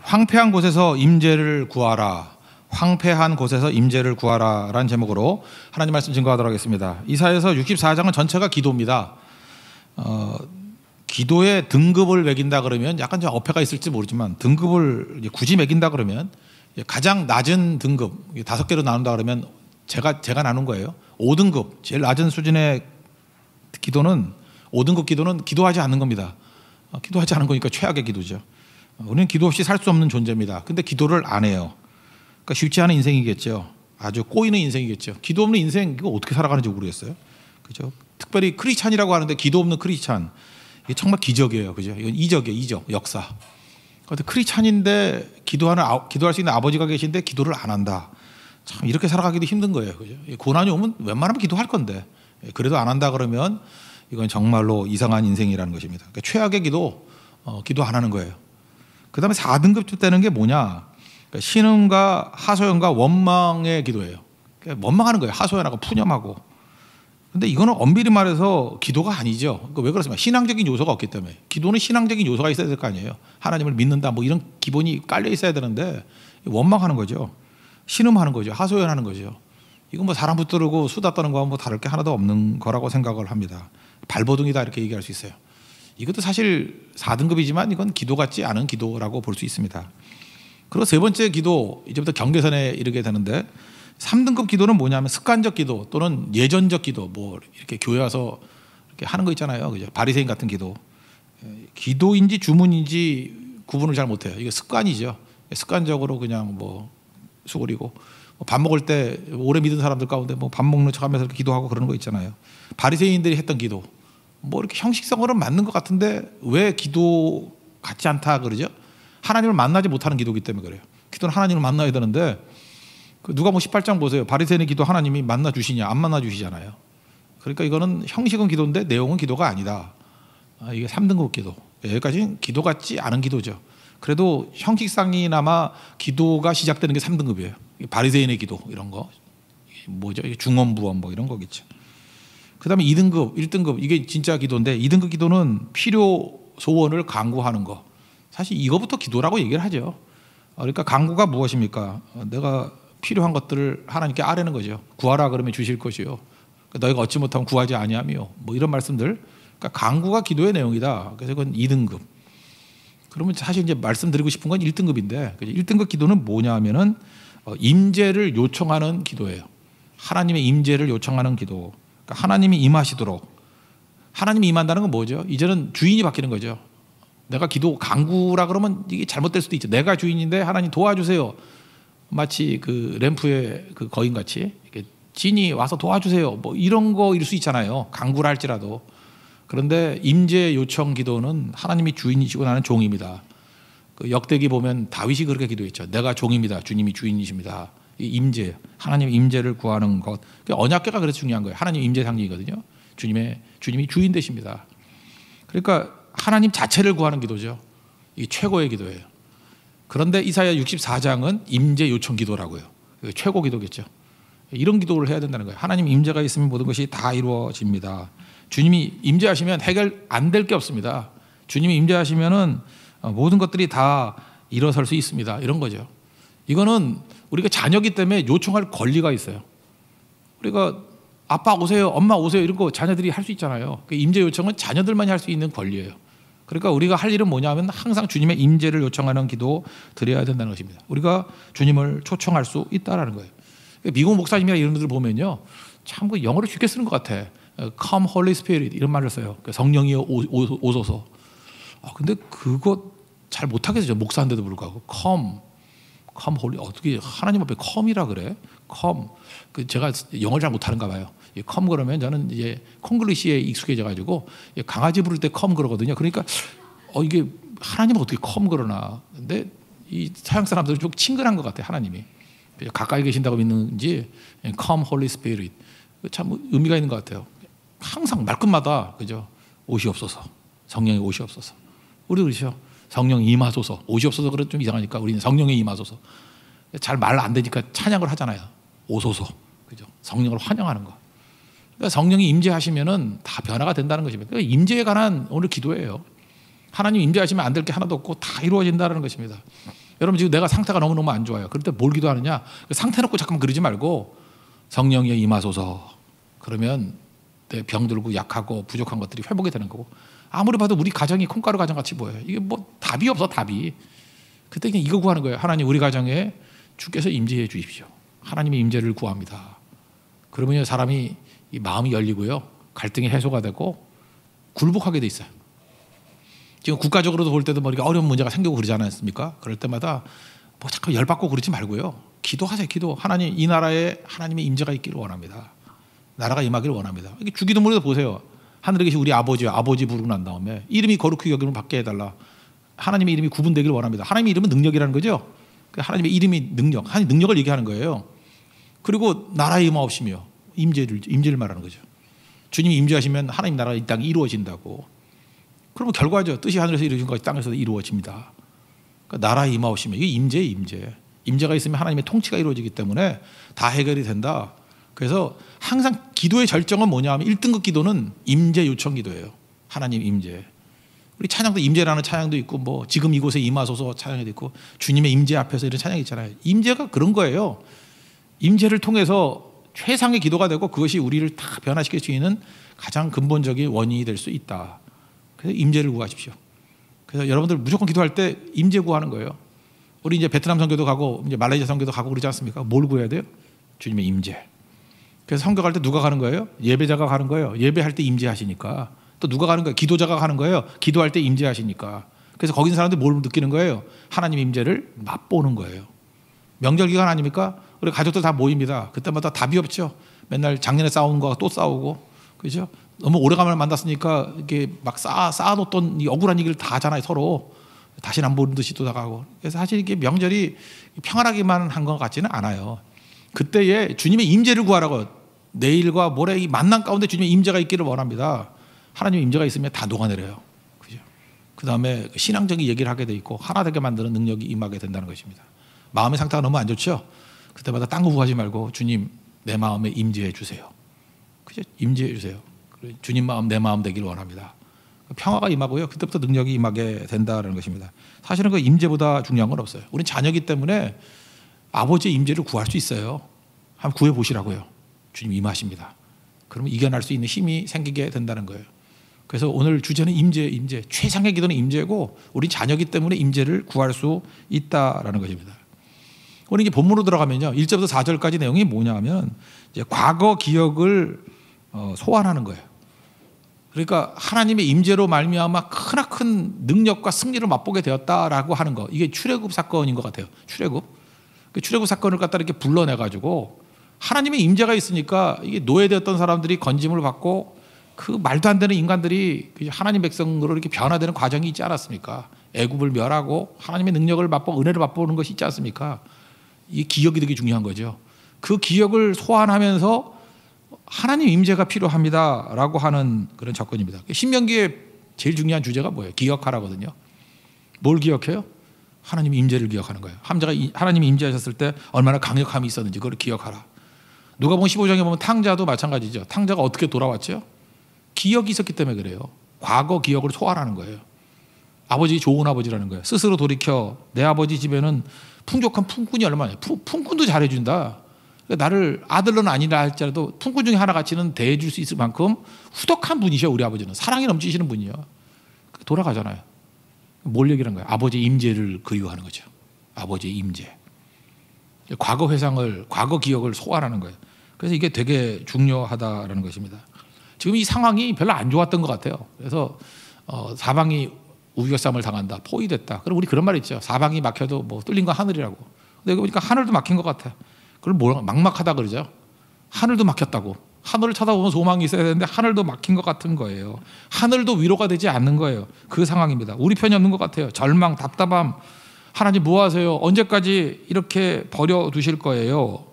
황폐한 곳에서 임재를 구하라. 황폐한 곳에서 임재를 구하라라는 제목으로 하나님 말씀 증거하도록 하겠습니다. 이사야서 64장은 전체가 기도입니다. 기도의 등급을 매긴다 그러면 약간 좀 어폐가 있을지 모르지만 등급을 굳이 매긴다 그러면 가장 낮은 등급 5개로 나눈다 그러면 제가 나눈 거예요. 5등급 제일 낮은 수준의 기도는 5등급 기도는 기도하지 않는 겁니다. 기도하지 않은 거니까 최악의 기도죠. 우리는 기도 없이 살 수 없는 존재입니다. 근데 기도를 안 해요. 그러니까 쉽지 않은 인생이겠죠. 아주 꼬이는 인생이겠죠. 기도 없는 인생 이거 어떻게 살아가는지 모르겠어요. 그죠? 특별히 크리스찬이라고 하는데 기도 없는 크리스찬 이게 정말 기적이에요. 그죠? 이건 이적이에요. 이적, 역사. 그런데 크리스찬인데 기도할 수 있는 아버지가 계신데 기도를 안 한다. 참 이렇게 살아가기도 힘든 거예요. 그죠? 고난이 오면 웬만하면 기도할 건데 그래도 안 한다 그러면 이건 정말로 이상한 인생이라는 것입니다. 그러니까 최악의 기도 안 하는 거예요. 그 다음에 4등급 되는 게 뭐냐? 그러니까 신음과 하소연과 원망의 기도예요. 그러니까 원망하는 거예요. 하소연하고 푸념하고. 근데 이거는 엄밀히 말해서 기도가 아니죠. 그러니까 왜 그렇습니까? 신앙적인 요소가 없기 때문에. 기도는 신앙적인 요소가 있어야 될 거 아니에요. 하나님을 믿는다 뭐 이런 기본이 깔려 있어야 되는데 원망하는 거죠. 신음하는 거죠. 하소연하는 거죠. 이건 뭐 사람 붙들고 수다 떠는 거와 뭐 다를 게 하나도 없는 거라고 생각을 합니다. 발버둥이다 이렇게 얘기할 수 있어요. 이것도 사실 4등급이지만 이건 기도 같지 않은 기도라고 볼 수 있습니다. 그리고 세 번째 기도 이제부터 경계선에 이르게 되는데 3등급 기도는 뭐냐면 습관적 기도 또는 예전적 기도 뭐 이렇게 교회 와서 이렇게 하는 거 있잖아요. 그죠? 바리새인 같은 기도. 기도인지 주문인지 구분을 잘 못해요. 이게 습관이죠. 습관적으로 그냥 뭐 수고리고 밥 먹을 때 오래 믿은 사람들 가운데 뭐 밥 먹는 척하면서 이렇게 기도하고 그러는 거 있잖아요. 바리새인들이 했던 기도. 뭐 이렇게 형식성으로는 맞는 것 같은데 왜 기도 같지 않다 그러죠? 하나님을 만나지 못하는 기도이기 때문에 그래요. 기도는 하나님을 만나야 되는데 누가복음 18장 보세요. 바리새인의 기도 하나님이 만나 주시냐? 안 만나 주시잖아요. 그러니까 이거는 형식은 기도인데 내용은 기도가 아니다. 이게 3등급 기도. 여기까지는 기도 같지 않은 기도죠. 그래도 형식상이나마 기도가 시작되는 게 3등급이에요. 바리새인의 기도 이런 거 뭐죠? 중언부언 뭐 이런 거겠죠. 그 다음에 2등급, 1등급 이게 진짜 기도인데 2등급 기도는 필요 소원을 간구하는 거. 사실 이거부터 기도라고 얘기를 하죠. 그러니까 간구가 무엇입니까? 내가 필요한 것들을 하나님께 아뢰는 거죠. 구하라 그러면 주실 것이요. 너희가 얻지 못하면 구하지 아니하며 뭐 이런 말씀들. 그러니까 간구가 기도의 내용이다. 그래서 그건 2등급. 그러면 사실 이제 말씀드리고 싶은 건 1등급인데 1등급 기도는 뭐냐 하면은 임재를 요청하는 기도예요. 하나님의 임재를 요청하는 기도. 그러니까 하나님이 임하시도록. 하나님이 임한다는 건 뭐죠? 이제는 주인이 바뀌는 거죠. 내가 기도 간구라 그러면 이게 잘못될 수도 있죠. 내가 주인인데 하나님 도와주세요. 마치 그 램프의 그 거인같이 진이 와서 도와주세요. 뭐 이런 거일 수 있잖아요. 간구라 할지라도. 그런데 임재 요청 기도는 하나님이 주인이시고 나는 종입니다. 그 역대기 보면 다윗이 그렇게 기도했죠. 내가 종입니다. 주님이 주인이십니다. 임재, 하나님 임재를 구하는 것. 언약궤가 그래서 중요한 거예요. 하나님 임재 상징이거든요. 주님이 주인 되십니다. 그러니까 하나님 자체를 구하는 기도죠. 이게 최고의 기도예요. 그런데 이사야 64장은 임재 요청 기도라고요. 최고 기도겠죠. 이런 기도를 해야 된다는 거예요. 하나님 임재가 있으면 모든 것이 다 이루어집니다. 주님이 임재하시면 해결 안 될 게 없습니다. 주님이 임재하시면은 모든 것들이 다 일어설 수 있습니다. 이런 거죠. 이거는 우리가 자녀기 때문에 요청할 권리가 있어요. 우리가 아빠 오세요, 엄마 오세요 이런 거 자녀들이 할 수 있잖아요. 임재 요청은 자녀들만이 할 수 있는 권리예요. 그러니까 우리가 할 일은 뭐냐면 항상 주님의 임재를 요청하는 기도 드려야 된다는 것입니다. 우리가 주님을 초청할 수 있다라는 거예요. 미국 목사님이나 이런 분들 보면요, 참 그 영어를 쉽게 쓰는 것 같아. Come Holy Spirit 이런 말을 써요. 성령이여 오소서. 근데 그거 잘 못하겠어요. 목사인데도 불구하고 Come Holy 어떻게 하나님 앞에 Come이라 그래? Come. 제가 영어를 잘 못하는가 봐요. Come 그러면 저는 이제 콩글리시에 익숙해져가지고 강아지 부를 때 Come 그러거든요. 그러니까 이게 하나님은 어떻게 Come 그러나? 근데 이 서양 사람들은 좀 친근한 것 같아. 하나님이 가까이 계신다고 믿는지 Come Holy Spirit 참 의미가 있는 것 같아요. 항상 말끝마다 그죠? 오시옵소서. 성령이 오시옵소서. 우리 그러죠. 성령 임하소서. 오시옵소서 그래 좀 이상하니까 우리는 성령이 임하소서. 잘 말 안 되니까 찬양을 하잖아요. 오소서. 그죠? 성령을 환영하는 거. 그러니까 성령이 임재하시면은 다 변화가 된다는 것입니다. 그러니까 임재에 관한 오늘 기도예요. 하나님 임재하시면 안 될 게 하나도 없고 다 이루어진다는 것입니다. 여러분 지금 내가 상태가 너무너무 안 좋아요. 그럴 때 뭘 기도하느냐? 상태 놓고 잠깐만 그러지 말고 성령이 임하소서. 그러면 내 병들고 약하고 부족한 것들이 회복이 되는 거고, 아무리 봐도 우리 가정이 콩가루 가정 같이 보여요. 이게 뭐 답이 없어, 답이. 그때 그냥 이거 구하는 거예요. 하나님 우리 가정에 주께서 임재해 주십시오. 하나님의 임재를 구합니다. 그러면 사람이 이 마음이 열리고요, 갈등이 해소가 되고 굴복하게 돼 있어요. 지금 국가적으로도 볼 때도 뭐 이렇게 어려운 문제가 생기고 그러지 않았습니까? 그럴 때마다 뭐 잠깐 열받고 그러지 말고요, 기도하세요. 기도. 하나님, 이 나라에 하나님의 임재가 있기를 원합니다. 나라가 임하기를 원합니다. 이게 주기도문에도 보세요. 하늘에 계신 우리 아버지요, 아버지 부르고 난 다음에 이름이 거룩히 여김을 받게 해달라. 하나님의 이름이 구분되기를 원합니다. 하나님의 이름은 능력이라는 거죠. 하나님의 이름이 능력, 하나님 능력을 얘기하는 거예요. 그리고 나라의 임하옵시며, 임재를 말하는 거죠. 주님이 임재하시면 하나님 나라가 이 땅에 이루어진다고. 그러면 결과죠. 뜻이 하늘에서 이루어진 것이 땅에서도 이루어집니다. 그러니까 나라의 임하옵시며, 이게 임재예요, 임재. 임재가 있으면 하나님의 통치가 이루어지기 때문에 다 해결이 된다. 그래서 항상 기도의 절정은 뭐냐 하면 1등급 기도는 임재 요청 기도예요. 하나님 임재. 우리 찬양도 임재라는 찬양도 있고, 뭐 지금 이곳에 임하소서 찬양도 있고, 주님의 임재 앞에서 이런 찬양이 있잖아요. 임재가 그런 거예요. 임재를 통해서 최상의 기도가 되고 그것이 우리를 다 변화시킬 수 있는 가장 근본적인 원인이 될 수 있다. 그래서 임재를 구하십시오. 그래서 여러분들 무조건 기도할 때 임재 구하는 거예요. 우리 이제 베트남 선교도 가고 이제 말레이시아 선교도 가고 그러지 않습니까? 뭘 구해야 돼요? 주님의 임재. 그래서 선교 갈 때 누가 가는 거예요? 예배자가 가는 거예요. 예배할 때 임재하시니까. 또 누가 가는 거예요? 기도자가 가는 거예요. 기도할 때 임재하시니까. 그래서 거기 있는 사람들이 뭘 느끼는 거예요? 하나님 임재를 맛보는 거예요. 명절 기간 아닙니까? 우리 가족들 다 모입니다. 그때마다 답이 없죠. 맨날 작년에 싸운 거 또 싸우고, 그죠? 너무 오래간만에 만났으니까 이게 막 쌓아놓던 이 억울한 얘기를 다 하잖아요, 서로. 다시는 안 보는 듯이 또 나가고. 그래서 사실 이게 명절이 평안하기만 한 것 같지는 않아요. 그때에 주님의 임재를 구하라고. 내일과 모레 이 만남 가운데 주님의 임재가 있기를 원합니다. 하나님의 임재가 있으면 다 녹아내려요. 그죠? 그 다음에 신앙적인 얘기를 하게 돼 있고 하나 되게 만드는 능력이 임하게 된다는 것입니다. 마음의 상태가 너무 안 좋죠? 그때마다 딴 거 구하지 말고 주님 내 마음에 임재해 주세요. 그죠? 임재해 주세요. 주님 마음 내 마음 되기를 원합니다. 평화가 임하고요, 그때부터 능력이 임하게 된다는 것입니다. 사실은 그 임재보다 중요한 건 없어요. 우린 자녀이기 때문에 아버지의 임재를 구할 수 있어요. 한번 구해 보시라고요. 주님 임하십니다. 그러면 이겨낼 수 있는 힘이 생기게 된다는 거예요. 그래서 오늘 주제는 임재. 최상의 기도는 임재고, 우리 자녀이기 때문에 임재를 구할 수 있다라는 것입니다. 오늘 이제 본문으로 들어가면요, 1절부터 4절까지 내용이 뭐냐면 이제 과거 기억을 소환하는 거예요. 그러니까 하나님의 임재로 말미암아 크나큰 능력과 승리를 맛보게 되었다라고 하는 거. 이게 출애굽 사건인 것 같아요. 출애굽 사건을 갖다 이렇게 불러내 가지고 하나님의 임재가 있으니까 이게 노예되었던 사람들이 건짐을 받고 그 말도 안 되는 인간들이 하나님 백성으로 이렇게 변화되는 과정이 있지 않았습니까? 애굽을 멸하고 하나님의 능력을 맛보고 은혜를 맛보는 것이 있지 않습니까? 이 기억이 되게 중요한 거죠. 그 기억을 소환하면서 하나님 임재가 필요합니다라고 하는 그런 접근입니다. 신명기의 제일 중요한 주제가 뭐예요? 기억하라거든요. 뭘 기억해요? 하나님 임재를 기억하는 거예요. 하나님이 임재하셨을 때 얼마나 강력함이 있었는지 그걸 기억하라. 누가복음 15장에 보면 탕자도 마찬가지죠. 탕자가 어떻게 돌아왔죠? 기억이 있었기 때문에 그래요. 과거 기억을 소환하는 거예요. 아버지 좋은 아버지라는 거예요. 스스로 돌이켜 내 아버지 집에는 풍족한 품꾼이 얼마나, 품꾼도 잘해준다. 나를 아들로는 아니라 할지라도 품꾼 중에 하나같이는 대해줄 수 있을 만큼 후덕한 분이셔. 우리 아버지는 사랑이 넘치시는 분이요. 돌아가잖아요. 뭘 얘기하는 거예요? 아버지 임재를 그리워하는 거죠. 아버지의 임재. 과거 회상을, 과거 기억을 소환하는 거예요. 그래서 이게 되게 중요하다라는 것입니다. 지금 이 상황이 별로 안 좋았던 것 같아요. 그래서 사방이 우겨쌈을 당한다, 포위됐다. 그럼 우리 그런 말 있죠. 사방이 막혀도 뭐 뚫린 건 하늘이라고. 근데 보니까 하늘도 막힌 것 같아. 그걸 뭐 막막하다 그러죠. 하늘도 막혔다고. 하늘을 쳐다보면 소망이 있어야 되는데 하늘도 막힌 것 같은 거예요. 하늘도 위로가 되지 않는 거예요. 그 상황입니다. 우리 편이 없는 것 같아요. 절망, 답답함. 하나님 뭐 하세요? 언제까지 이렇게 버려두실 거예요?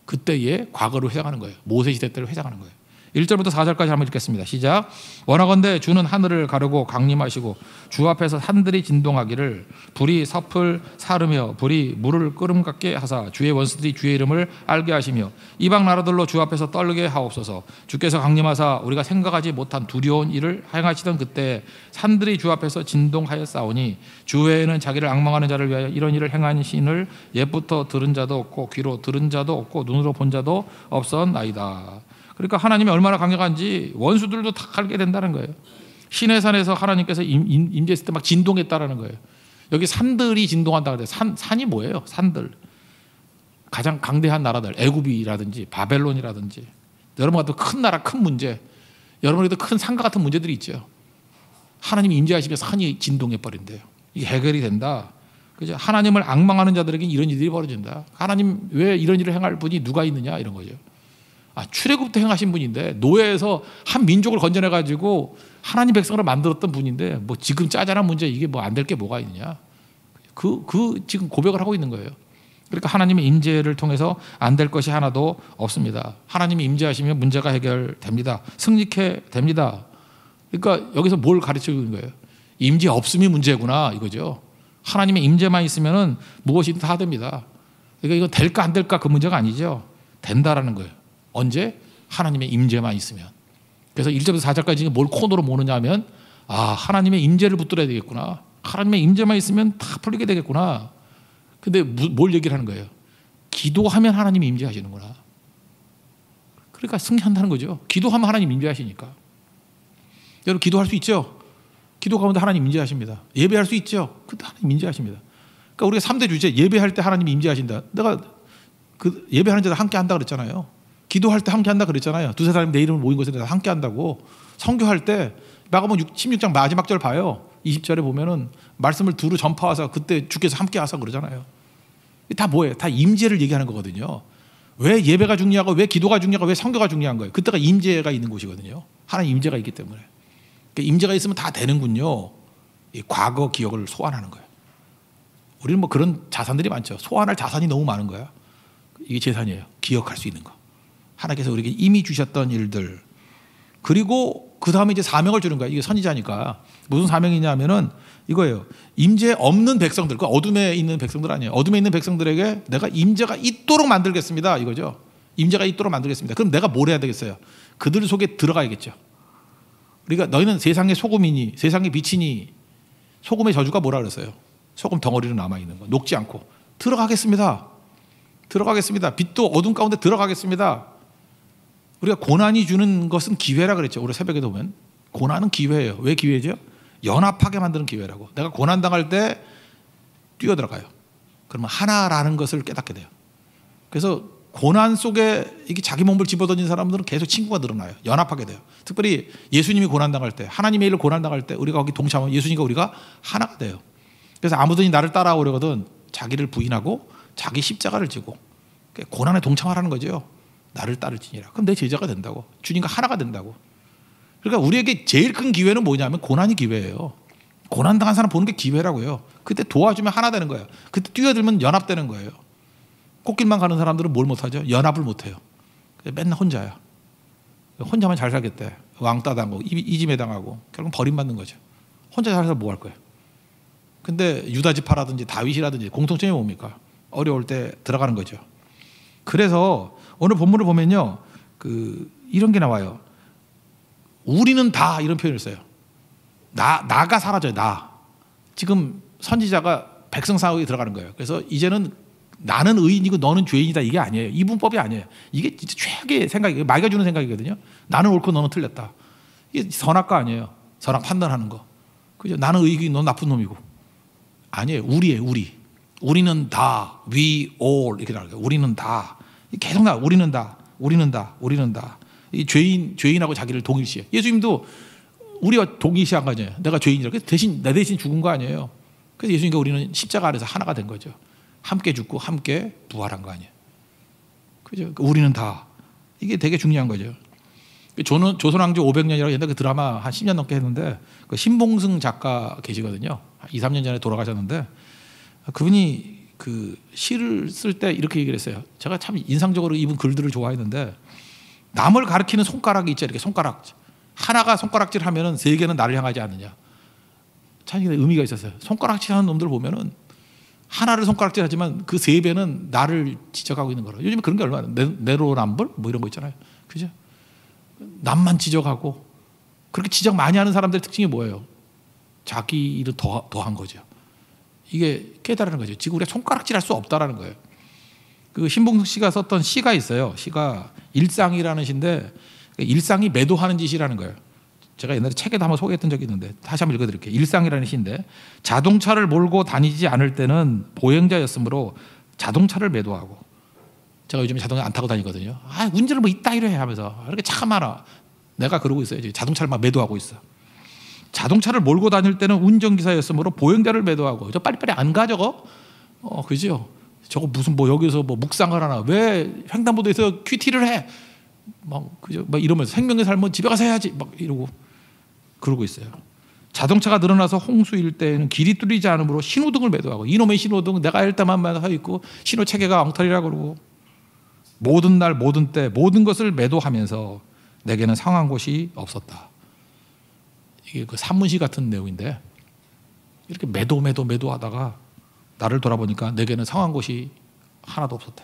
그때의 과거를 회상하는 거예요. 모세 시대 때를 회상하는 거예요. 1절부터 4절까지 한번 읽겠습니다. 시작. 원하건대 주는 하늘을 가르고 강림하시고 주 앞에서 산들이 진동하기를 불이 섭을 사르며 불이 물을 끓음 같게 하사 주의 원수들이 주의 이름을 알게 하시며 이방 나라들로 주 앞에서 떨게 하옵소서. 주께서 강림하사 우리가 생각하지 못한 두려운 일을 행하시던 그때 산들이 주 앞에서 진동하였사오니 주 외에는 자기를 앙망하는 자를 위하여 이런 일을 행한 신을 옛부터 들은 자도 없고 귀로 들은 자도 없고 눈으로 본 자도 없었나이다. 그러니까 하나님이 얼마나 강력한지 원수들도 다 알게 된다는 거예요. 신의 산에서 하나님께서 임재했을 때 막 진동했다라는 거예요. 여기 산들이 진동한다 그래요. 산이 뭐예요? 산들. 가장 강대한 나라들, 애굽이라든지 바벨론이라든지 여러분 같은 큰 나라, 큰 문제, 여러분에도 큰 산과 같은 문제들이 있죠. 하나님이 임재하시면 산이 진동해 버린대요. 이게 해결이 된다. 그죠? 하나님을 앙망하는 자들에게 이런 일들이 벌어진다. 하나님 왜 이런 일을 행할 분이 누가 있느냐 이런 거죠. 출애굽부터 행하신 분인데 노예에서 한 민족을 건져내 가지고 하나님 백성을 만들었던 분인데 뭐 지금 짜잘한 문제 이게 뭐 안 될 게 뭐가 있느냐. 지금 고백을 하고 있는 거예요. 그러니까 하나님의 임재를 통해서 안 될 것이 하나도 없습니다. 하나님이 임재하시면 문제가 해결됩니다. 승리케 됩니다. 그러니까 여기서 뭘 가르쳐 주는 거예요? 임재 없음이 문제구나 이거죠. 하나님의 임재만 있으면은 무엇이든 다 됩니다. 그러니까 이거 될까 안 될까 그 문제가 아니죠. 된다라는 거예요. 언제? 하나님의 임재만 있으면. 그래서 1절부터 4절까지 뭘 코너로 모느냐 하면 하나님의 임재를 붙들어야 되겠구나. 하나님의 임재만 있으면 다 풀리게 되겠구나. 근데 뭘 얘기를 하는 거예요? 기도하면 하나님이 임재하시는구나. 그러니까 승리한다는 거죠. 기도하면 하나님 임재하시니까. 여러분 기도할 수 있죠? 기도 가운데 하나님 임재하십니다. 예배할 수 있죠? 그때 하나님 임재하십니다. 그러니까 우리가 3대 주제 예배할 때 하나님 임재하신다. 내가 그 예배하는 자들 함께 한다 그랬잖아요. 기도할 때 함께 한다 그랬잖아요. 두세 사람이 내 이름을 모인 곳에 함께 한다고. 선교할 때 마가복음 16장 마지막 절 봐요. 20절에 보면은 말씀을 두루 전파하사 그때 주께서 함께 하사 그러잖아요. 다 뭐예요? 다 임재를 얘기하는 거거든요. 왜 예배가 중요하고 왜 기도가 중요하고 왜 선교가 중요한 거예요? 그때가 임재가 있는 곳이거든요. 하나님 임재가 있기 때문에. 임재가 있으면 다 되는군요. 이 과거 기억을 소환하는 거예요. 우리는 뭐 그런 자산들이 많죠. 소환할 자산이 너무 많은 거야. 이게 재산이에요. 기억할 수 있는 거. 하나님께서 우리에게 이미 주셨던 일들. 그리고 그 다음에 이제 사명을 주는 거야. 이게 선지자니까. 무슨 사명이냐면은 이거예요. 임재 없는 백성들, 그 어둠에 있는 백성들 아니에요. 어둠에 있는 백성들에게 내가 임재가 있도록 만들겠습니다. 이거죠. 임재가 있도록 만들겠습니다. 그럼 내가 뭘 해야 되겠어요? 그들 속에 들어가야겠죠. 그러니까 너희는 세상의 소금이니, 세상의 빛이니, 소금의 저주가 뭐라 그랬어요? 소금 덩어리로 남아있는 거. 녹지 않고. 들어가겠습니다. 들어가겠습니다. 빛도 어둠 가운데 들어가겠습니다. 우리가 고난이 주는 것은 기회라 그랬죠. 우리 새벽에도 보면 고난은 기회예요. 왜 기회죠? 연합하게 만드는 기회라고. 내가 고난 당할 때 뛰어들어가요. 그러면 하나라는 것을 깨닫게 돼요. 그래서 고난 속에 이게 자기 몸을 집어던진 사람들은 계속 친구가 늘어나요. 연합하게 돼요. 특별히 예수님이 고난 당할 때, 하나님의 일을 고난 당할 때 우리가 거기 동참하면 예수님과 우리가 하나가 돼요. 그래서 아무든지 나를 따라오려거든 자기를 부인하고 자기 십자가를 지고 고난에 동참하라는 거죠. 나를 따를지니라. 그럼 내 제자가 된다고. 주님과 하나가 된다고. 그러니까 우리에게 제일 큰 기회는 뭐냐면 고난이 기회예요. 고난 당한 사람 보는 게 기회라고요. 그때 도와주면 하나 되는 거예요. 그때 뛰어들면 연합되는 거예요. 꽃길만 가는 사람들은 뭘 못하죠? 연합을 못해요. 맨날 혼자야. 혼자만 잘 살겠대. 왕따 당하고 이짐에 당하고 결국 버림받는 거죠. 혼자 살아서 뭐 할 거예요? 근데 유다지파라든지 다윗이라든지 공통점이 뭡니까? 어려울 때 들어가는 거죠. 그래서 오늘 본문을 보면요, 이런 게 나와요. 우리는 다 이런 표현을 써요. 나가 사라져요. 나. 지금 선지자가 백성 사회에 들어가는 거예요. 그래서 이제는 나는 의인이고 너는 죄인이다 이게 아니에요. 이분법이 아니에요. 이게 진짜 최악의 생각이에요. 마귀가 주는 생각이거든요. 나는 옳고 너는 틀렸다. 이게 선악과 아니에요. 선악 판단하는 거. 그죠? 나는 의인이고 너는 나쁜 놈이고. 아니에요. 우리예요. 우리는 다. We all 이렇게 나와요. 우리는 다. 계속 나와. 우리는 다. 이 죄인하고 자기를 동일시해. 예수님도 우리와 동일시한 거 아니에요. 내가 죄인이라고. 내 대신 죽은 거 아니에요. 그래서 예수님과 우리는 십자가 아래서 하나가 된 거죠. 함께 죽고 함께 부활한 거 아니에요. 그죠? 우리는 다. 이게 되게 중요한 거죠. 조선왕조 500년이라고 옛날 그 드라마 한 10년 넘게 했는데 그 신봉승 작가 계시거든요. 2, 3년 전에 돌아가셨는데 그분이 그 시를 쓸 때 이렇게 얘기를 했어요. 제가 참 인상적으로 이분 글들을 좋아했는데 남을 가리키는 손가락이 있죠. 이렇게 손가락. 하나가 손가락질 하면은 세 개는 나를 향하지 않느냐. 참 의미가 있었어요. 손가락질 하는 놈들 보면은 하나를 손가락질 하지만 그 세 배는 나를 지적하고 있는 거라. 요즘에 그런 게 얼마나 내로남불 뭐 이런 거 있잖아요. 그죠? 남만 지적하고 그렇게 지적 많이 하는 사람들의 특징이 뭐예요? 자기 일을 더한 거죠. 이게 깨달은 거죠. 지금 우리가 손가락질 할 수 없다라는 거예요. 그 신봉숙 씨가 썼던 시가 있어요. 시가 일상이라는 시인데 일상이 매도하는 짓이라는 거예요. 제가 옛날에 책에도 한번 소개했던 적이 있는데 다시 한번 읽어드릴게요. 일상이라는 시인데 자동차를 몰고 다니지 않을 때는 보행자였으므로 자동차를 매도하고 제가 요즘에 자동차 안 타고 다니거든요. 운전을 뭐 이따위로 해 하면서 이렇게 차가 많아. 내가 그러고 있어요. 지금 자동차를 막 매도하고 있어. 자동차를 몰고 다닐 때는 운전기사였으므로 보행자를 매도하고 저 빨리빨리 안 가 저거? 그죠? 저거 무슨 뭐 여기서 뭐 묵상을 하나? 왜 횡단보도에서 큐티를 해? 그죠? 막 이러면서 생명의 삶은 집에 가서 해야지 막 이러고 그러고 있어요. 자동차가 늘어나서 홍수일 때에는 길이 뚫리지 않으므로 신호등을 매도하고 이놈의 신호등 내가 할 때만 서 있고 신호 체계가 엉터리라고 그러고 모든 날 모든 때 모든 것을 매도하면서 내게는 상한 곳이 없었다. 이게 그 산문시 같은 내용인데 이렇게 매도하다가 나를 돌아보니까 내게는 상한 곳이 하나도 없었다.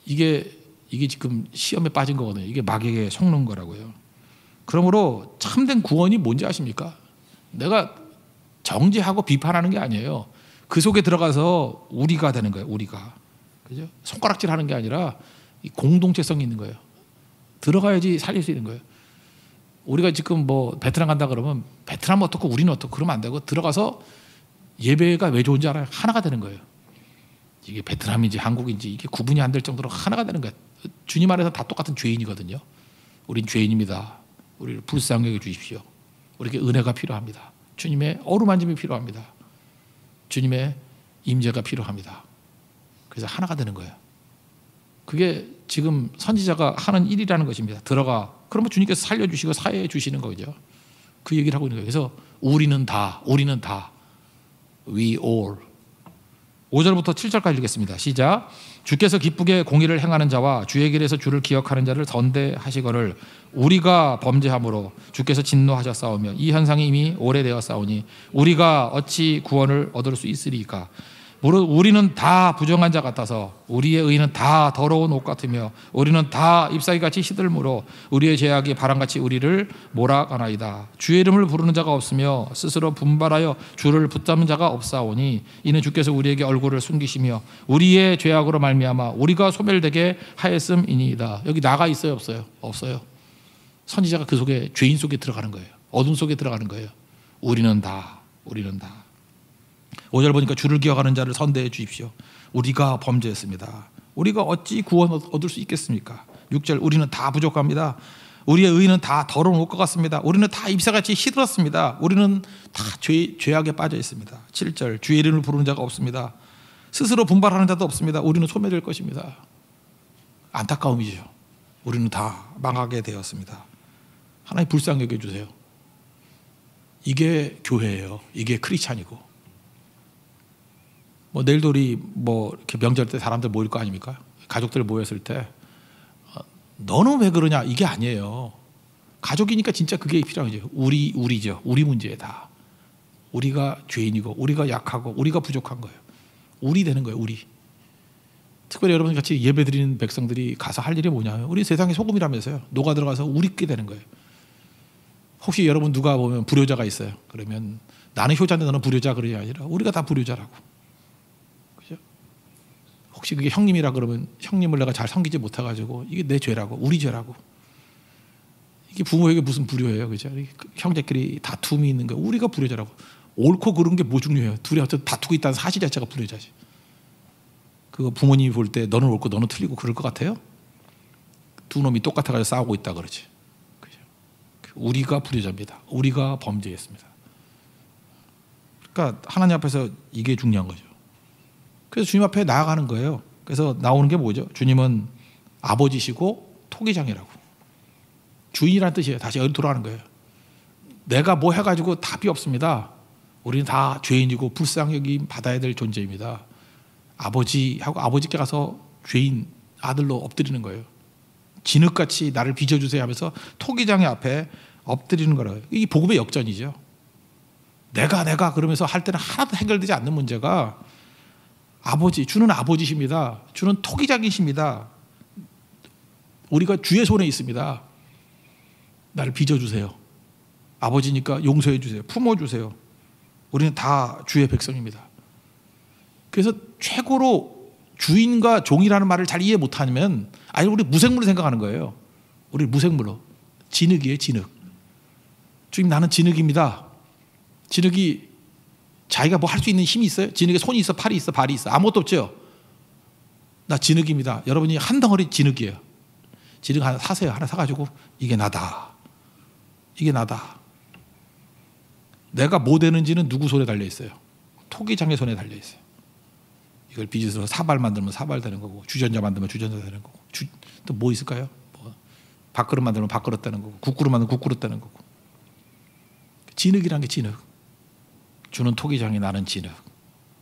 이게 지금 시험에 빠진 거거든요. 이게 마귀에게 속는 거라고요. 그러므로 참된 구원이 뭔지 아십니까? 내가 정죄하고 비판하는 게 아니에요. 그 속에 들어가서 우리가 되는 거예요. 우리가. 그죠? 손가락질 하는 게 아니라 공동체성이 있는 거예요. 들어가야지 살릴 수 있는 거예요. 우리가 지금 뭐 베트남 간다 그러면 베트남 어떻고 우리는 어떻고 그러면 안 되고 들어가서 예배가 왜 좋은지 알아요? 하나가 되는 거예요. 이게 베트남인지 한국인지 이게 구분이 안 될 정도로 하나가 되는 거예요. 주님 안에서 다 똑같은 죄인이거든요. 우린 죄인입니다. 우리를 불쌍히 여겨 주십시오. 우리에게 은혜가 필요합니다. 주님의 어루만짐이 필요합니다. 주님의 임재가 필요합니다. 그래서 하나가 되는 거예요. 그게 지금 선지자가 하는 일이라는 것입니다. 들어가. 그러면 주님께서 살려주시고 사해해 주시는 거죠. 그 얘기를 하고 있는 거예요. 그래서 우리는 다 We all 5절부터 7절까지 읽겠습니다. 시작. 주께서 기쁘게 공의를 행하는 자와 주의 길에서 주를 기억하는 자를 선대하시거늘 우리가 범죄함으로 주께서 진노하셨사오며 이 현상이 이미 오래되었사오니 우리가 어찌 구원을 얻을 수 있으리까. 우리는 다 부정한 자 같아서 우리의 의는 다 더러운 옷 같으며 우리는 다 잎사귀같이 시들므로 우리의 죄악이 바람같이 우리를 몰아가나이다. 주의 이름을 부르는 자가 없으며 스스로 분발하여 주를 붙잡는 자가 없사오니 이는 주께서 우리에게 얼굴을 숨기시며 우리의 죄악으로 말미암아 우리가 소멸되게 하였음이니이다. 여기 나가 있어요? 없어요? 없어요. 선지자가 그 속에 죄인 속에 들어가는 거예요. 어둠 속에 들어가는 거예요. 우리는 다 5절 보니까 주를 기억하는 자를 선대해 주십시오. 우리가 범죄했습니다. 우리가 어찌 구원 얻을 수 있겠습니까? 6절 우리는 다 부족합니다. 우리의 의는 다 더러운 옷과 같습니다. 우리는 다 잎사같이 시들었습니다. 우리는 다 죄악에 빠져 있습니다. 7절 주의 이름을 부르는 자가 없습니다. 스스로 분발하는 자도 없습니다. 우리는 소멸될 것입니다. 안타까움이죠. 우리는 다 망하게 되었습니다. 하나님 불쌍히 여겨주세요. 이게 교회예요. 이게 크리스찬이고. 뭐 내일도 우리 뭐 이렇게 명절 때 사람들 모일 거 아닙니까? 가족들 모였을 때 너는 왜 그러냐 이게 아니에요. 가족이니까 진짜 그게 필요한 거죠. 우리죠. 우리 문제에 다. 우리가 죄인이고 우리가 약하고 우리가 부족한 거예요. 우리 되는 거예요. 우리. 특별히 여러분 같이 예배드리는 백성들이 가서 할 일이 뭐냐면 우리 세상의 소금이라면서요. 녹아 들어가서 우리께 되는 거예요. 혹시 여러분 누가 보면 불효자가 있어요. 그러면 나는 효자인데 너는 불효자 그러지 아니라 우리가 다 불효자라고. 혹시 그게 형님이라 그러면 형님을 내가 잘 섬기지 못해가지고 이게 내 죄라고 우리 죄라고. 이게 부모에게 무슨 불효예요, 그죠? 형제끼리 다툼이 있는 거 우리가 불효자라고. 옳고 그른 게 뭐 중요해요? 둘이 어쨌든 다투고 있다는 사실 자체가 불효자지. 그거 부모님이 볼 때 너는 옳고 너는 틀리고 그럴 것 같아요? 두 놈이 똑같아가지고 싸우고 있다 그러지. 그죠? 우리가 불효자입니다. 우리가 범죄했습니다. 그러니까 하나님 앞에서 이게 중요한 거죠. 그래서 주님 앞에 나아가는 거예요. 그래서 나오는 게 뭐죠? 주님은 아버지시고 토기장이라고. 주인이라는 뜻이에요. 다시 여기 돌아가는 거예요. 내가 뭐 해가지고 답이 없습니다. 우리는 다 죄인이고 불쌍히 여김 받아야 될 존재입니다. 아버지하고 아버지께 가서 죄인 아들로 엎드리는 거예요. 진흙같이 나를 빚어주세요 하면서 토기장의 앞에 엎드리는 거라고요. 이 복음의 역전이죠. 내가 그러면서 할 때는 하나도 해결되지 않는 문제가 아버지, 주는 아버지십니다. 주는 토기장이십니다. 우리가 주의 손에 있습니다. 나를 빚어주세요. 아버지니까 용서해 주세요. 품어주세요. 우리는 다 주의 백성입니다. 그래서 최고로 주인과 종이라는 말을 잘 이해 못하면 아니 우리 무생물을 생각하는 거예요. 우리 무생물로. 진흙이에요. 진흙. 주님 나는 진흙입니다. 진흙이 자기가 뭐 할 수 있는 힘이 있어요? 진흙에 손이 있어, 팔이 있어, 발이 있어. 아무것도 없죠. 나 진흙입니다. 여러분이 한 덩어리 진흙이에요. 진흙 하나 사세요. 하나 사가지고 이게 나다. 이게 나다. 내가 뭐 되는지는 누구 손에 달려 있어요? 토기장의 손에 달려 있어요. 이걸 빚어서 사발 만들면 사발 되는 거고, 주전자 만들면 주전자 되는 거고, 또 뭐 있을까요? 뭐 밥그릇 만들면 밥그릇 되는 거고, 국그릇 만들면 국그릇 되는 거고. 진흙이란 게 진흙. 주는 토기장이 나는 진흙.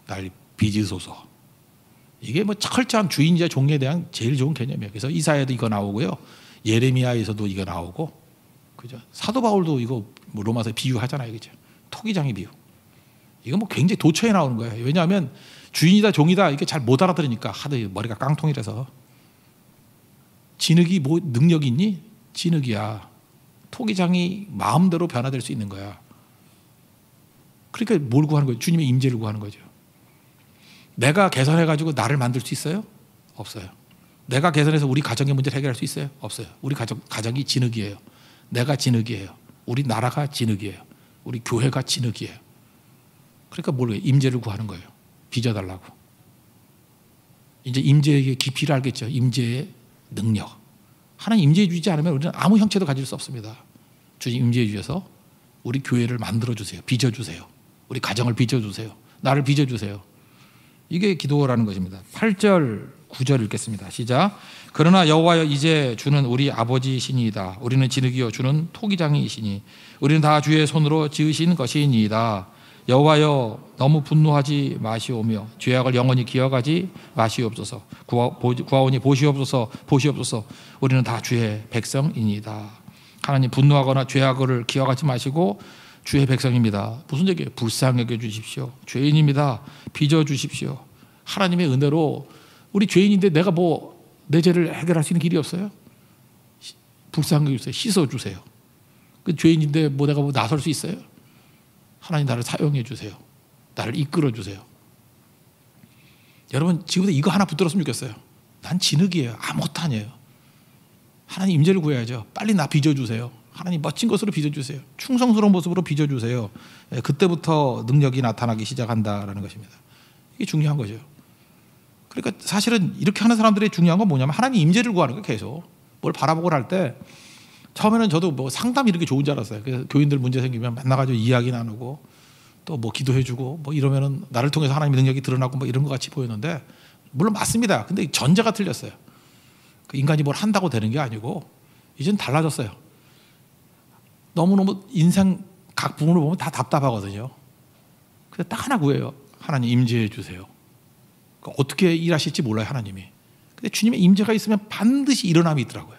날 빚으소서. 이게 뭐 철저한 주인자 종에 대한 제일 좋은 개념이에요. 그래서 이사야도 이거 나오고요, 예레미야에서도 이거 나오고, 그죠? 사도 바울도 이거 뭐 로마서 비유하잖아요, 그죠? 토기장의 비유. 이거 뭐 굉장히 도처에 나오는 거예요. 왜냐하면 주인이다 종이다 이게 잘 못 알아들으니까 하도 머리가 깡통이라서. 진흙이 뭐 능력이 있니? 진흙이야. 토기장이 마음대로 변화될 수 있는 거야. 그러니까 뭘 구하는 거예요? 주님의 임재를 구하는 거죠. 내가 개선해가지고 나를 만들 수 있어요? 없어요. 내가 개선해서 우리 가정의 문제를 해결할 수 있어요? 없어요. 우리 가정이 진흙이에요. 내가 진흙이에요. 우리 나라가 진흙이에요. 우리 교회가 진흙이에요. 그러니까 뭘 임재를 구하는 거예요. 빚어달라고. 이제 임재의 깊이를 알겠죠. 임재의 능력. 하나님 임재해 주지 않으면 우리는 아무 형체도 가질 수 없습니다. 주님 임재해 주셔서 우리 교회를 만들어 주세요. 빚어 주세요. 우리 가정을 빚어 주세요. 나를 빚어 주세요. 이게 기도라는 것입니다. 8절 9절 읽겠습니다. 시작. 그러나 여호와여 이제 주는 우리 아버지시니이다. 우리는 진흙이요 주는 토기장이시니 우리는 다 주의 손으로 지으신 것이니이다. 여호와여 너무 분노하지 마시오며 죄악을 영원히 기억하지 마시옵소서. 구하오니 보시옵소서. 우리는 다 주의 백성이니이다. 하나님 분노하거나 죄악을 기억하지 마시고 주의 백성입니다. 무슨 얘기예요? 불쌍히 여겨 주십시오. 죄인입니다. 빚어 주십시오. 하나님의 은혜로 우리 죄인인데 내가 뭐 내 죄를 해결할 수 있는 길이 없어요? 불쌍히 여겨 주세요. 씻어 주세요. 그 죄인인데 뭐 내가 뭐 나설 수 있어요? 하나님 나를 사용해 주세요. 나를 이끌어 주세요. 여러분 지금부터 이거 하나 붙들었으면 좋겠어요. 난 진흙이에요. 아무것도 아니에요. 하나님 임재를 구해야죠. 빨리 나 빚어주세요. 하나님 멋진 것으로 빚어주세요. 충성스러운 모습으로 빚어주세요. 그때부터 능력이 나타나기 시작한다라는 것입니다. 이게 중요한 거죠. 그러니까 사실은 이렇게 하는 사람들의 중요한 건 뭐냐면 하나님 임재를 구하는 거예요. 계속 뭘 바라보고 할 때 처음에는 저도 뭐 상담 이렇게 좋은 줄 알았어요. 그래서 교인들 문제 생기면 만나가지고 이야기 나누고 또 뭐 기도해주고 뭐 이러면은 나를 통해서 하나님의 능력이 드러나고 뭐 이런 것 같이 보였는데 물론 맞습니다. 근데 전제가 틀렸어요. 그 인간이 뭘 한다고 되는 게 아니고 이젠 달라졌어요. 너무너무 인생 각 부분을 보면 다 답답하거든요. 그래서 딱 하나 구해요. 하나님 임재해 주세요. 어떻게 일하실지 몰라요, 하나님이. 근데 주님의 임재가 있으면 반드시 일어남이 있더라고요.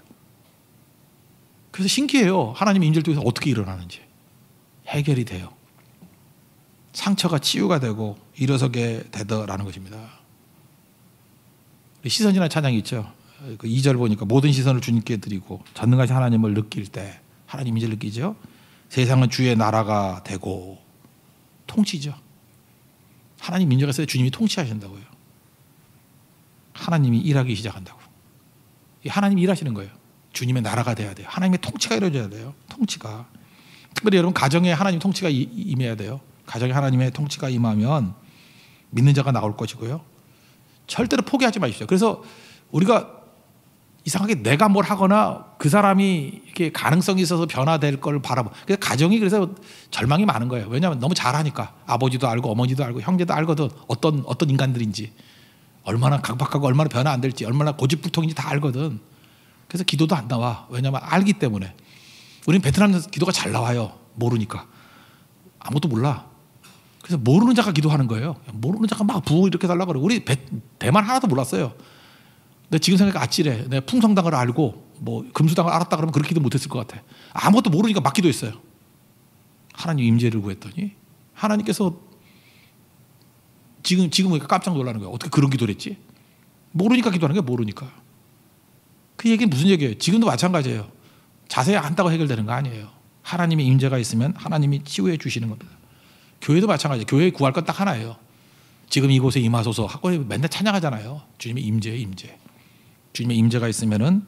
그래서 신기해요. 하나님의 임재를 통해서 어떻게 일어나는지. 해결이 돼요. 상처가 치유가 되고 일어서게 되더라는 것입니다. 시선이라는 찬양이 있죠. 그 2절 보니까 모든 시선을 주님께 드리고 전능하신 하나님을 느낄 때 하나님 임재를 느끼죠. 세상은 주의 나라가 되고 통치죠. 하나님 임재가 있어야 주님이 통치하신다고요. 하나님이 일하기 시작한다고. 하나님이 일하시는 거예요. 주님의 나라가 돼야 돼요. 하나님의 통치가 이루어져야 돼요. 통치가. 특별히 여러분 가정에 하나님 통치가 임해야 돼요. 가정에 하나님의 통치가 임하면 믿는 자가 나올 것이고요. 절대로 포기하지 마십시오. 그래서 우리가 이상하게 내가 뭘 하거나 그 사람이 이렇게 가능성이 있어서 변화될 걸 바라보. 그래서 가정이 그래서 절망이 많은 거예요. 왜냐하면 너무 잘하니까 아버지도 알고 어머니도 알고 형제도 알거든. 어떤 인간들인지 얼마나 각박하고 얼마나 변화 안 될지 얼마나 고집불통인지 다 알거든. 그래서 기도도 안 나와. 왜냐하면 알기 때문에. 우리는 베트남 기도가 잘 나와요. 모르니까. 아무것도 몰라. 그래서 모르는 자가 기도하는 거예요. 모르는 자가 막 부어 이렇게 달라고 그래. 우리 대만 하나도 몰랐어요. 내 지금 생각이 아찔해. 내가 풍성당을 알고 뭐 금수당을 알았다 그러면 그렇게 기도 못했을 것 같아. 아무것도 모르니까 막 기도했어요. 하나님 임재를 구했더니 하나님께서 지금 보니까 깜짝 놀라는 거예요. 어떻게 그런 기도를 했지? 모르니까 기도하는 거예요. 모르니까. 그 얘기는 무슨 얘기예요? 지금도 마찬가지예요. 자세히 안다고 해결되는 거 아니에요. 하나님의 임재가 있으면 하나님이 치유해 주시는 겁니다. 교회도 마찬가지예요. 교회에 구할 건 딱 하나예요. 지금 이곳에 임하소서 하고 맨날 찬양하잖아요. 주님의 임재, 임재. 주님의 임재가 있으면은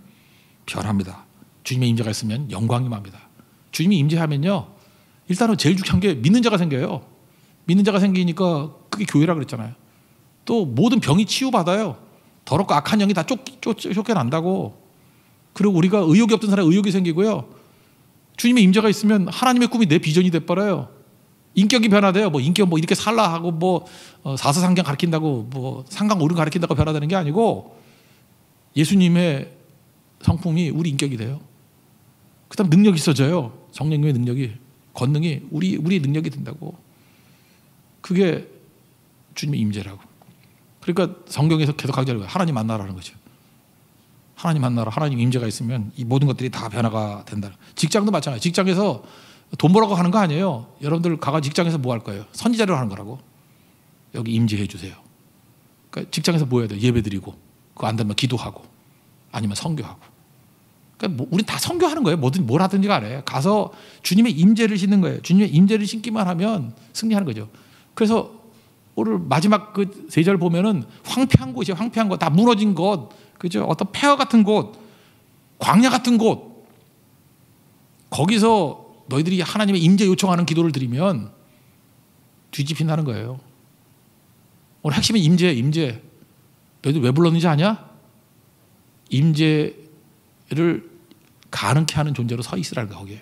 변합니다. 주님의 임재가 있으면 영광이 맙니다. 주님이 임재하면요, 일단은 제일 중요한 게 믿는 자가 생겨요. 믿는 자가 생기니까 그게 교회라 그랬잖아요. 또 모든 병이 치유받아요. 더럽고 악한 영이 다 쫓겨난다고. 그리고 우리가 의욕이 없던 사람에 의욕이 생기고요. 주님의 임재가 있으면 하나님의 꿈이 내 비전이 돼버려요. 인격이 변화돼요. 뭐 인격 뭐 이렇게 살라 하고 뭐 사사상경 가르친다고 뭐 상강 오륜 가르친다고 변화되는 게 아니고 예수님의 성품이 우리 인격이 돼요. 그다음 능력이 있어져요. 성령님의 능력이, 권능이 우리 능력이 된다고. 그게 주님의 임재라고. 그러니까 성경에서 계속 강조하는 거예요. 하나님 만나라는 거죠. 하나님 만나라. 하나님 임재가 있으면 이 모든 것들이 다 변화가 된다. 직장도 마찬가지예요. 직장에서 돈 벌라고 하는 거 아니에요. 여러분들 가가 직장에서 뭐 할 거예요? 선지자를 하는 거라고. 여기 임재해 주세요. 그러니까 직장에서 뭐 해야 돼요? 예배 드리고, 그거 안 되면 기도하고, 아니면 선교하고. 그러니까 뭐 우린 다 선교하는 거예요. 뭐든 뭘 하든지 간에 가서 주님의 임재를 신는 거예요. 주님의 임재를 신기만 하면 승리하는 거죠. 그래서 오늘 마지막 그 세 절 보면은 황폐한 곳이에요. 황폐한 곳, 다 무너진 곳, 그죠? 어떤 폐허 같은 곳, 광야 같은 곳, 거기서 너희들이 하나님의 임재 요청하는 기도를 드리면 뒤집힌다는 거예요. 오늘 핵심은 임재, 임재. 너희들 왜 불렀는지 아냐? 임재를 가능케 하는 존재로 서 있으라는 거예요. 거기에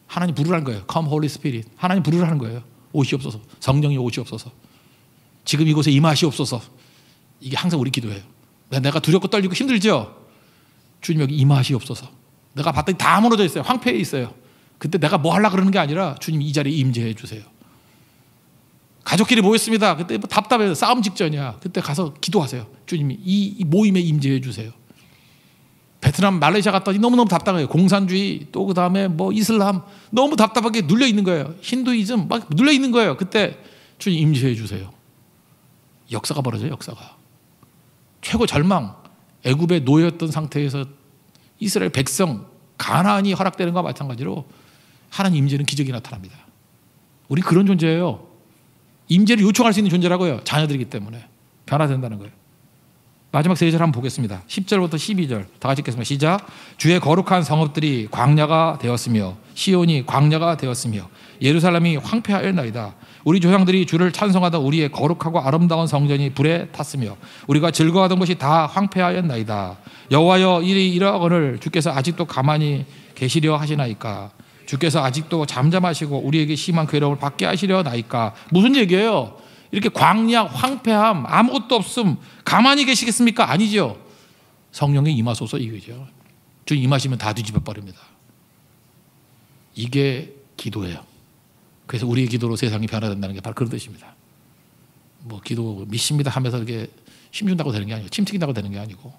하나님 부르라는 거예요. Come Holy Spirit. 하나님 부르라는 거예요. 오시옵소서. 성령이 오시옵소서. 지금 이곳에 임하시옵소서. 이게 항상 우리 기도예요. 내가 두렵고 떨리고 힘들죠? 주님 여기 임하시옵소서. 내가 봤더니 다 무너져 있어요. 황폐해 있어요. 그때 내가 뭐 하려고 그러는 게 아니라 주님 이 자리에 임재해 주세요. 가족끼리 모였습니다. 그때 뭐 답답해서 싸움 직전이야. 그때 가서 기도하세요. 주님이 이 모임에 임재해 주세요. 베트남, 말레이시아 갔더니 너무너무 답답해요. 공산주의, 또 그 다음에 뭐 이슬람, 너무 답답하게 눌려 있는 거예요. 힌두이즘 막 눌려 있는 거예요. 그때 주님 임재해 주세요. 역사가 벌어져요. 역사가. 최고 절망, 애굽에 놓였던 상태에서 이스라엘 백성 가나안이 허락되는 것과 마찬가지로 하나님 임재는 기적이 나타납니다. 우리 그런 존재예요. 임재를 요청할 수 있는 존재라고요. 자녀들이기 때문에 변화된다는 거예요. 마지막 세 절 한번 보겠습니다. 10절부터 12절 다 같이 읽겠습니다. 시작. 주의 거룩한 성읍들이 광야가 되었으며 시온이 광야가 되었으며 예루살렘이 황폐하였나이다. 우리 조상들이 주를 찬송하던 우리의 거룩하고 아름다운 성전이 불에 탔으며 우리가 즐거워하던 것이 다 황폐하였나이다. 여호와여 이러거늘 주께서 아직도 가만히 계시려 하시나이까. 주께서 아직도 잠잠하시고 우리에게 심한 괴로움을 받게 하시려 나이까. 무슨 얘기예요? 이렇게 광야, 황폐함, 아무것도 없음 가만히 계시겠습니까? 아니죠. 성령의 임하소서 이거죠. 주님 임하시면 다 뒤집어 버립니다. 이게 기도예요. 그래서 우리의 기도로 세상이 변화된다는 게 바로 그런 뜻입니다. 뭐 기도 믿습니다 하면서 이렇게 힘준다고 되는 게 아니고 침튀긴다고 되는 게 아니고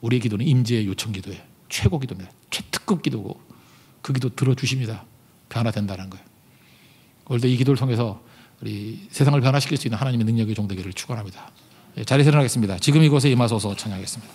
우리의 기도는 임재의 요청 기도예요. 최고 기도입니다. 최특급 기도고 그 기도 들어주십니다. 변화된다는 거예요. 오늘도 이 기도를 통해서 우리 세상을 변화시킬 수 있는 하나님의 능력의 종되기를 축원합니다. 자리에서 일어나겠습니다. 지금 이곳에 임하소서 찬양하겠습니다.